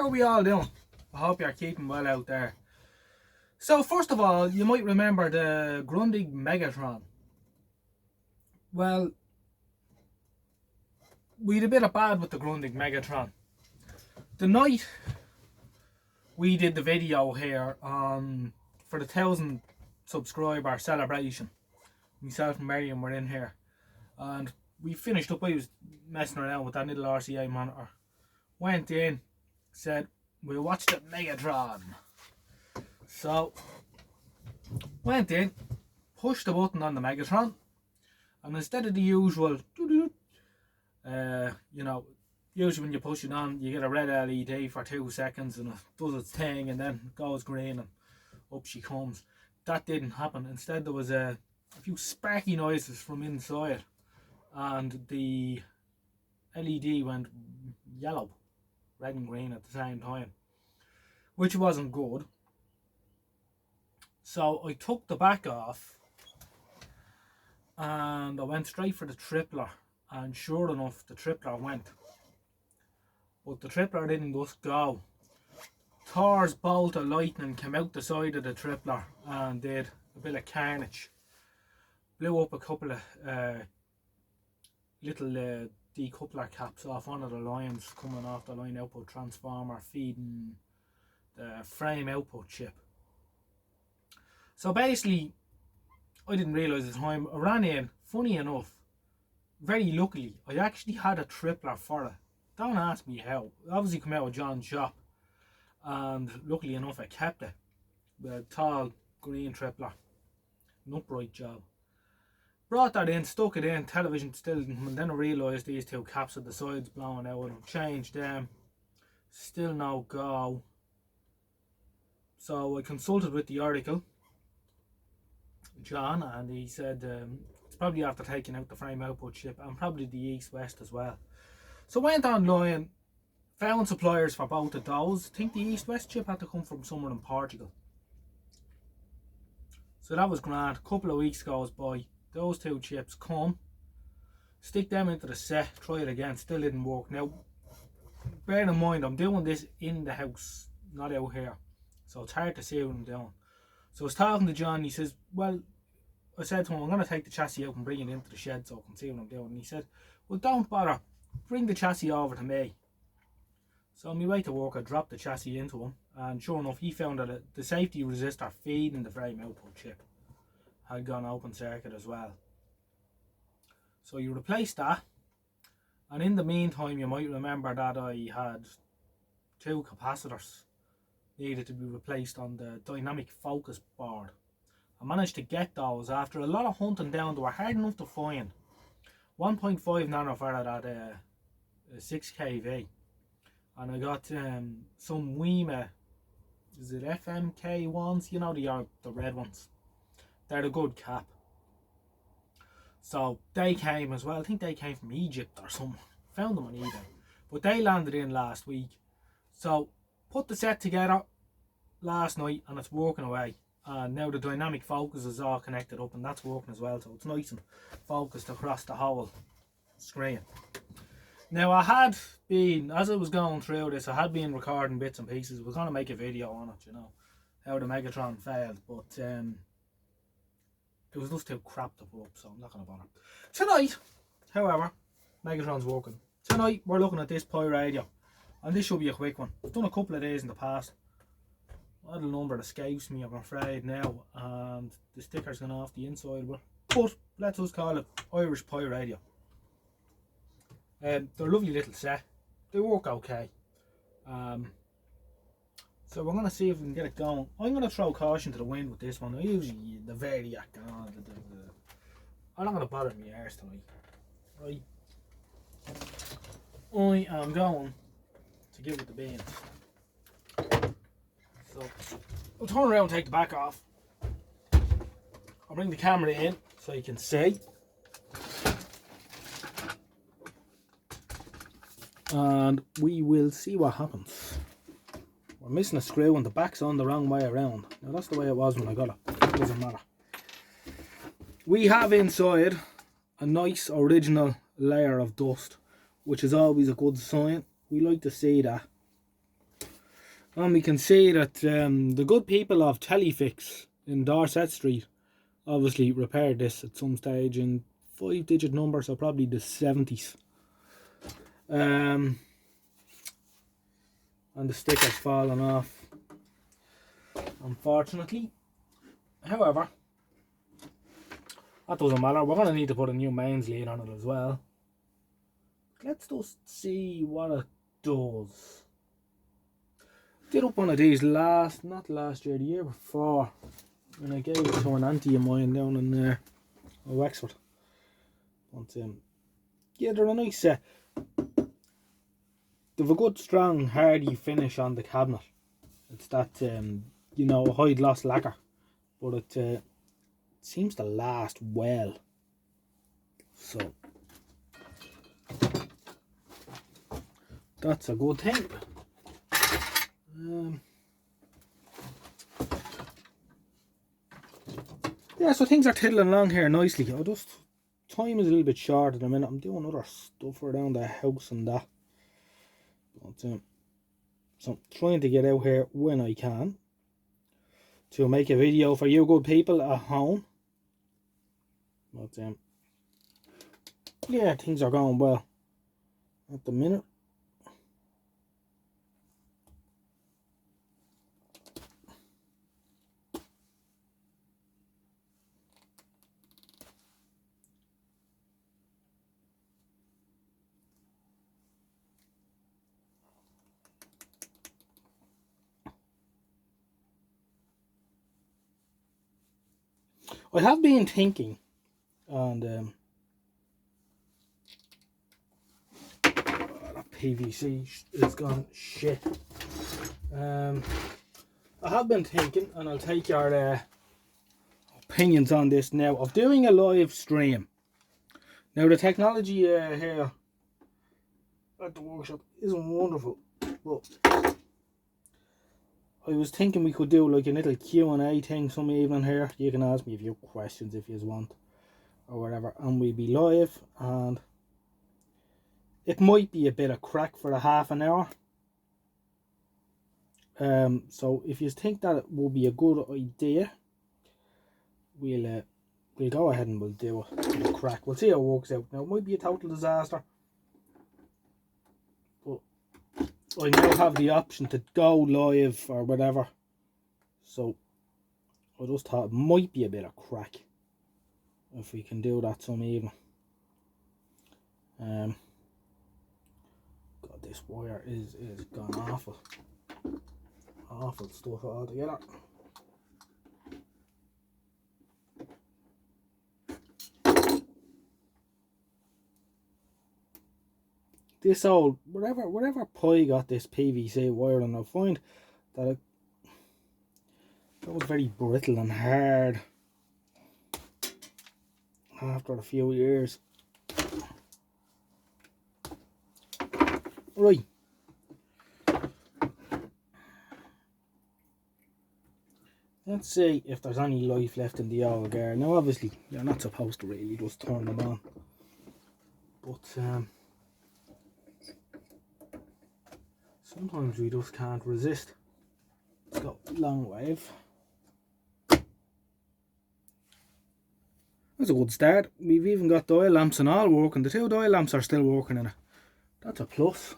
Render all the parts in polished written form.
How are we all doing? I hope you're keeping well out there. So first of all, you might remember the Grundig Megatron. Well, we had a bit of bad with the Grundig Megatron. The night we did the video here on for the 1,000 subscriber celebration, myself and Marion were in here, and we finished up. I was messing around with that little RCA monitor. Went in, said we'll watch the Megatron. So went in, pushed the button on the Megatron, and instead of the usual, usually when you push it on, you get a red LED for 2 seconds and it does its thing and then it goes green and up she comes. That didn't happen. Instead there was a few sparky noises from inside and the LED went yellow, red and green at the same time, which wasn't good. So I took the back off and I went straight for the tripler, and sure enough the tripler went. But the tripler didn't just go. Thor's bolt of lightning came out the side of the tripler and did a bit of carnage. Blew up a couple of little decoupler caps off one of the lines coming off the line output transformer feeding the frame output chip. So basically, I didn't realise at the time. I ran in, funny enough, very luckily, I actually had a tripler for it. Don't ask me how. It obviously come out of John's shop, and luckily enough I kept it. The tall green tripler, an upright job. Brought that in, stuck it in, television still didn't come, and then I realised these two caps at the sides blowing out, and changed them. Still no go. So I consulted with the Oracle, John, and he said it's probably after taking out the frame output chip and probably the east-west as well. So went online, found suppliers for both of those. I think the east-west chip had to come from somewhere in Portugal. So that was grand. A couple of weeks goes by, those two chips come, stick them into the set, try it again, still didn't work. Now, bear in mind, I'm doing this in the house, not out here, so it's hard to see what I'm doing. So I was talking to John, he says, well, I said to him, I'm going to take the chassis out and bring it into the shed so I can see what I'm doing. And he said, well, don't bother, bring the chassis over to me. So on my way to work, I dropped the chassis into him, and sure enough, he found that the safety resistor feeding the frame output chip had gone open circuit as well. So you replace that, and in the meantime, you might remember that I had 2 capacitors needed to be replaced on the dynamic focus board. I managed to get those after a lot of hunting down. They were hard enough to find. 1.5 nanofarad at 6 kV, and I got some WEMA, is it FMK ones? You know, the red ones. They're a good cap. So they came as well. I think they came from Egypt or something. Found them on eBay, but they landed in last week. So put the set together last night and it's working away. And now the dynamic focus is all connected up and that's working as well, so it's nice and focused across the whole screen. Now I had been, as I was going through this, I had been recording bits and pieces. I was going to make a video on it, you know, how the Megatron failed, but it was just too crap to put up, so I'm not going to bother. Tonight, however, Megatron's working. Tonight we're looking at this Pye radio, and this should be a quick one. I've done a couple of days in the past. A little number escapes me, I'm afraid now, and the sticker's gone off the inside, but let's just call it Irish Pye radio. They're a lovely little set. They work okay. So we're going to see if we can get it going. I'm going to throw caution to the wind with this one. I usually the Variac and all I'm not going to bother my arse tonight. Right. I am going to give it the beans. So I'll turn around and take the back off. I'll bring the camera in so you can see. And we will see what happens. We're missing a screw and the back's on the wrong way around. Now that's the way it was when I got it. It doesn't matter. We have inside a nice original layer of dust, which is always a good sign. We like to see that. And we can see that the good people of Telefix in Dorset Street obviously repaired this at some stage in 5-digit numbers, so probably the 70s. And the sticker's fallen off, unfortunately. However, that doesn't matter. We're going to need to put a new mains lead on it as well. Let's just see what it does. Did up one of these not last year, the year before, and I gave it to an auntie of mine down in Wexford. But yeah, they're a nice set. They've a good, strong, hardy finish on the cabinet. It's that you know, high gloss lacquer, but it seems to last well. So that's a good thing. Yeah, so things are tiddling along here nicely. Time is a little bit short at the minute. I'm doing other stuff around the house and that. But, so I'm trying to get out here when I can to make a video for you good people at home. But yeah, things are going well at the minute. I have been thinking, and that PVC is gone shit. I have been thinking, and I'll take your opinions on this now, of doing a live stream. Now the technology here at the workshop isn't wonderful, but I was thinking we could do like a little Q&A thing some evening here. You can ask me a few questions if you want, or whatever, and we'll be live, and it might be a bit of crack for a half an hour. So if you think that it would be a good idea, we'll go ahead and we'll do a crack. We'll see how it works out. Now it might be a total disaster, but I now have the option to go live or whatever, so I just thought it might be a bit of crack if we can do that some evening. God, this wire is gone awful stuff altogether. This old, wherever Pye got this PVC wiring, I find that it was very brittle and hard after a few years. Right. Let's see if there's any life left in the old gear. Now obviously you're not supposed to really just turn them on, but sometimes we just can't resist. Let's go long wave. That's a good start. We've even got dial lamps and all working. The 2 dial lamps are still working in it. That's a plus.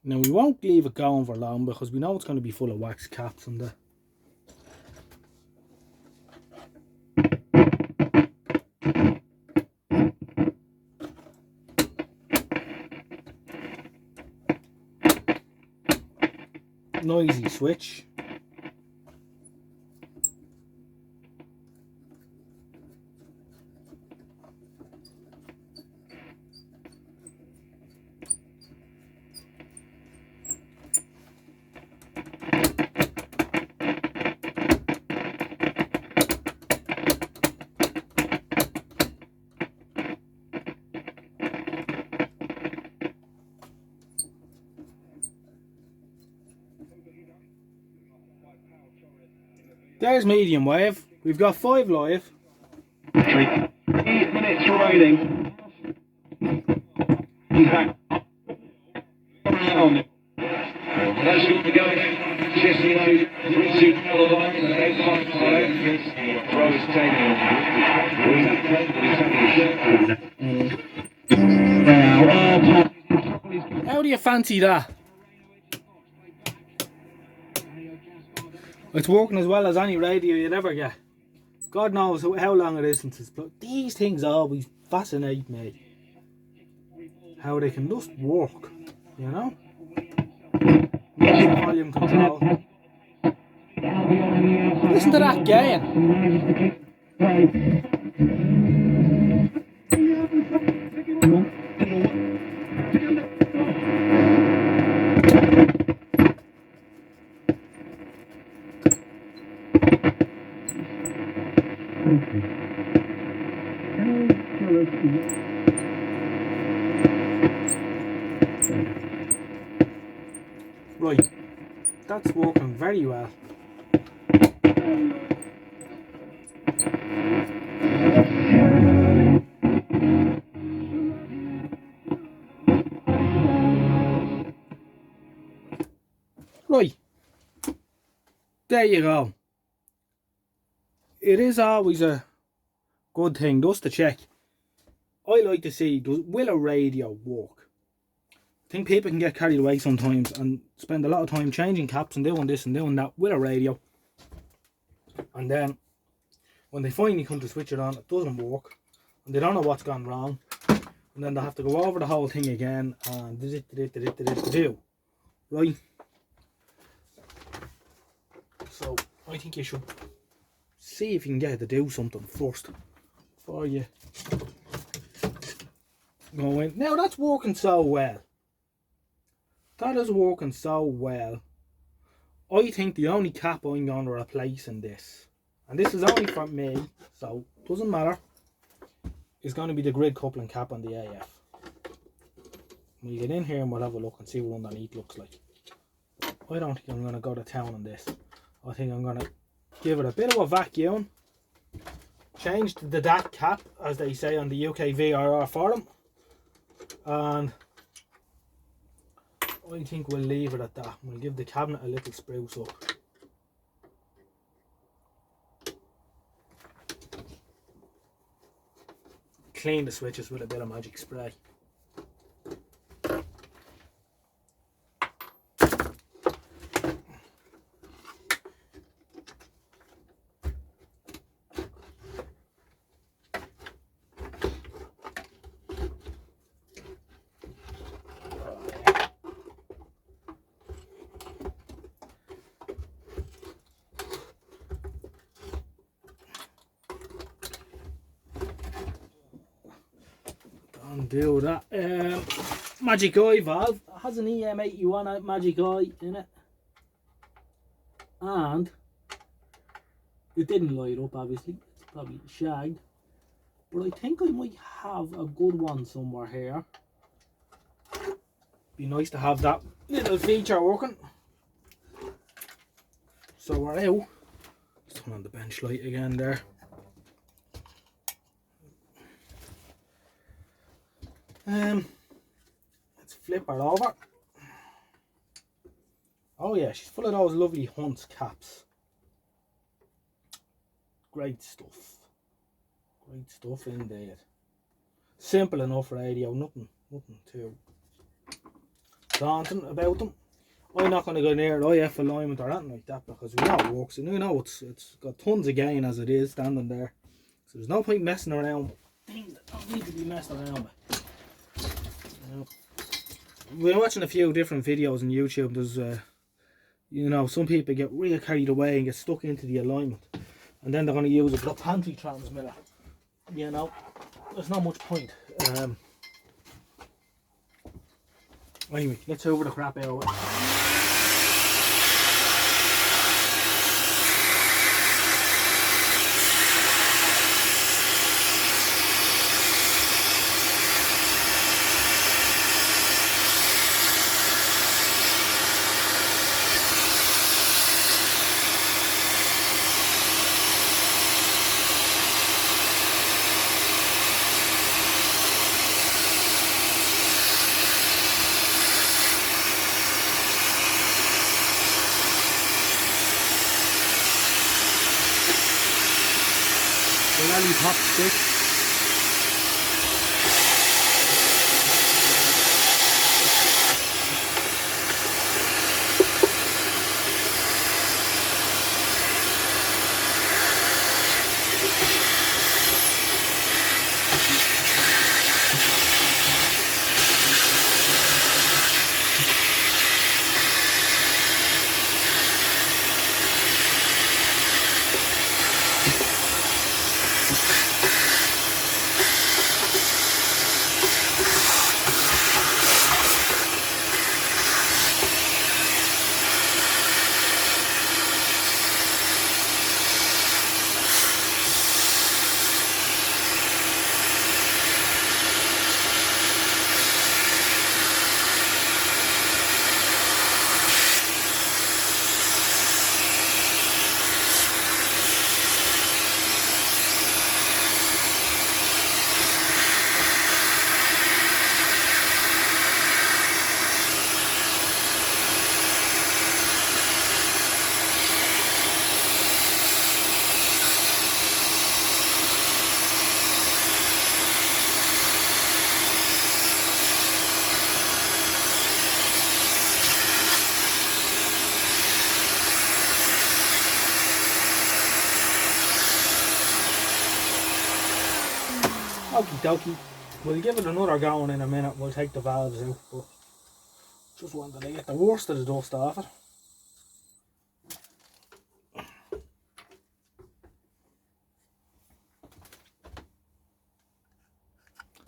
Now we won't leave it going for long because we know it's going to be full of wax caps and that. Noisy switch. There's medium wave. We've got 5 live. 8 minutes remaining. How do you fancy that? It's working as well as any radio you'd ever get. God knows how long it is since it's plugged. These things always fascinate me. How they can just work, you know? Music volume control. Listen to that gain. Right, that's working very well. Right, there you go. It is always a good thing just to check. I like to see, will a radio work? I think people can get carried away sometimes and spend a lot of time changing caps and doing this and doing that with a radio. And then when they finally come to switch it on, it doesn't work. And they don't know what's gone wrong. And then they have to go over the whole thing again and do. Right? So I think you should see if you can get it to do something first before you go in. Now that's working so well. That is working so well. I think the only cap I'm going to replace in this, and this is only for me, so it doesn't matter, is going to be the grid coupling cap on the AF. When you get in here and we'll have a look and see what underneath looks like. I don't think I'm going to go to town on this. I think I'm going to give it a bit of a vacuum, change the DAT cap, as they say on the UK VRR forum, and I think we'll leave it at that. We'll give the cabinet a little spruce up. Clean the switches with a bit of magic spray. Do that. Magic Eye valve has an EM81 Magic Eye in it, and it didn't light up. Obviously, it's probably shagged, but I think I might have a good one somewhere here. Be nice to have that little feature working. So we're out. Let's turn on the bench light again there. Let's flip her over. Oh yeah, she's full of those lovely Hunt's caps. Great stuff. Great stuff indeed. Simple enough radio, nothing too daunting about them. I'm not going to go near IF alignment or anything like that because we know it works and we know it's got tons of gain as it is standing there. So there's no point messing around with things that don't need to be messed around with. We're watching a few different videos on YouTube. There's you know, some people get really carried away and get stuck into the alignment, and then they're going to use it for the pantry transmitter. You know, there's not much point. Anyway, let's over the crap out of it. Lollipop stick. Okie dokie. We'll give it another go in a minute. We'll take the valves out, but just wanted to get the worst of the dust off it.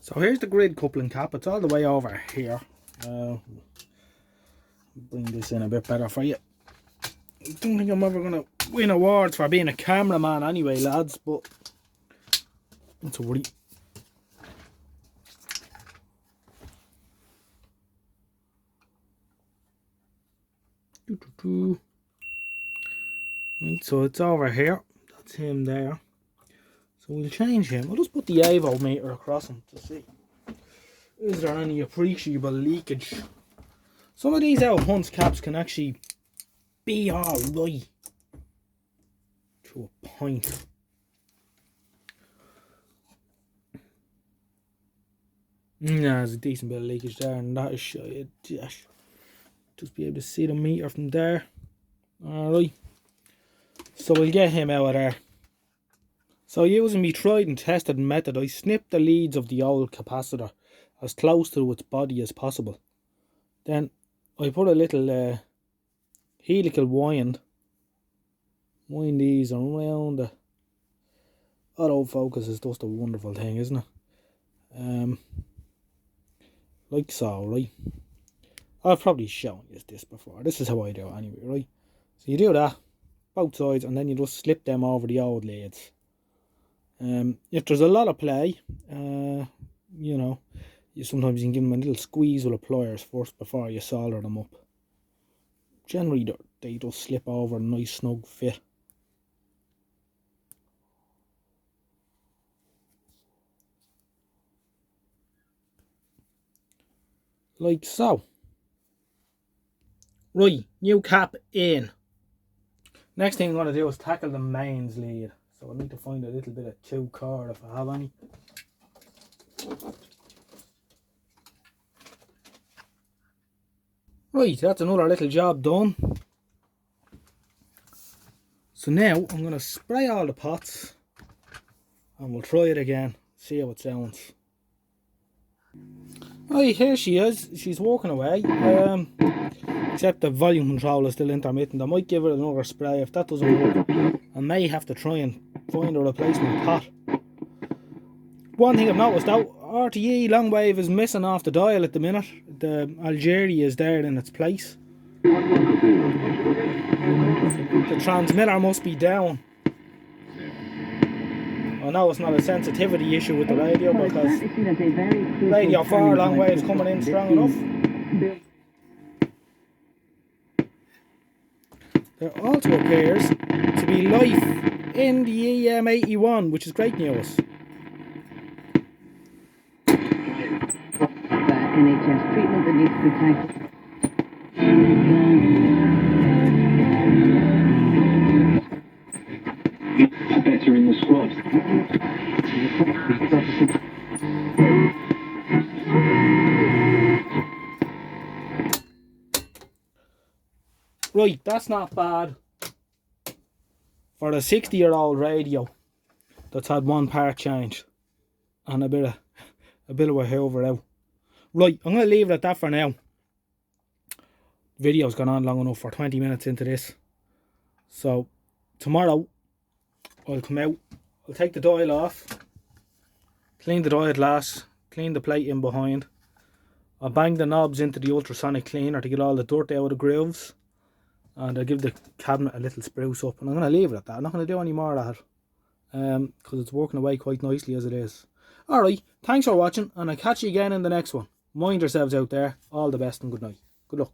So here's the grid coupling cap. It's all the way over here. Bring this in a bit better for you. I don't think I'm ever going to win awards for being a cameraman anyway, lads, but not to worry. Right, so it's over here. That's him there. So we'll change him. I'll just put the AVO meter across him to see. Is there any appreciable leakage? Some of these out Hunt's caps can actually be alright to a point. There's a decent bit of leakage there, and that is shy. Just be able to see the meter from there. Alright. So we'll get him out of there. So using my tried and tested method, I snipped the leads of the old capacitor as close to its body as possible. Then I put a little helical wind these around the autofocus is just a wonderful thing, isn't it? Like so, right? I've probably shown you this before. This is how I do it anyway, right? So you do that, both sides, and then you just slip them over the old leads. If there's a lot of play, you know, sometimes you can give them a little squeeze with the pliers first before you solder them up. Generally, they just slip over a nice snug fit. Like so. Right, new cap in. Next thing I'm going to do is tackle the mains lead. So I need to find a little bit of 2 cord if I have any. Right, that's another little job done. So now I'm going to spray all the pots and we'll try it again, see how it sounds. Right, here she is. She's walking away. Except the volume control is still intermittent. I might give it another spray. If that doesn't work, I may have to try and find a replacement pot. One thing I've noticed though, RTE long wave is missing off the dial at the minute. The Algeria is there in its place. The transmitter must be down. I know it's not a sensitivity issue with the radio because radio 4 long waves coming in strong enough. There also appears to be life in the EM81, which is great news. NHS treatment that needs to be taken. Better in the squad. Right, that's not bad for a 60-year-old radio that's had one part change and a bit of a hoover out. Right, I'm going to leave it at that for now. The video's gone on long enough for 20 minutes into this. So tomorrow I'll come out, I'll take the dial off, clean the dial glass, clean the plate in behind. I'll bang the knobs into the ultrasonic cleaner to get all the dirt out of the grooves. And I'll give the cabinet a little spruce up. And I'm going to leave it at that. I'm not going to do any more of that. Because it's working away quite nicely as it is. Alright, thanks for watching. And I'll catch you again in the next one. Mind yourselves out there. All the best and good night. Good luck.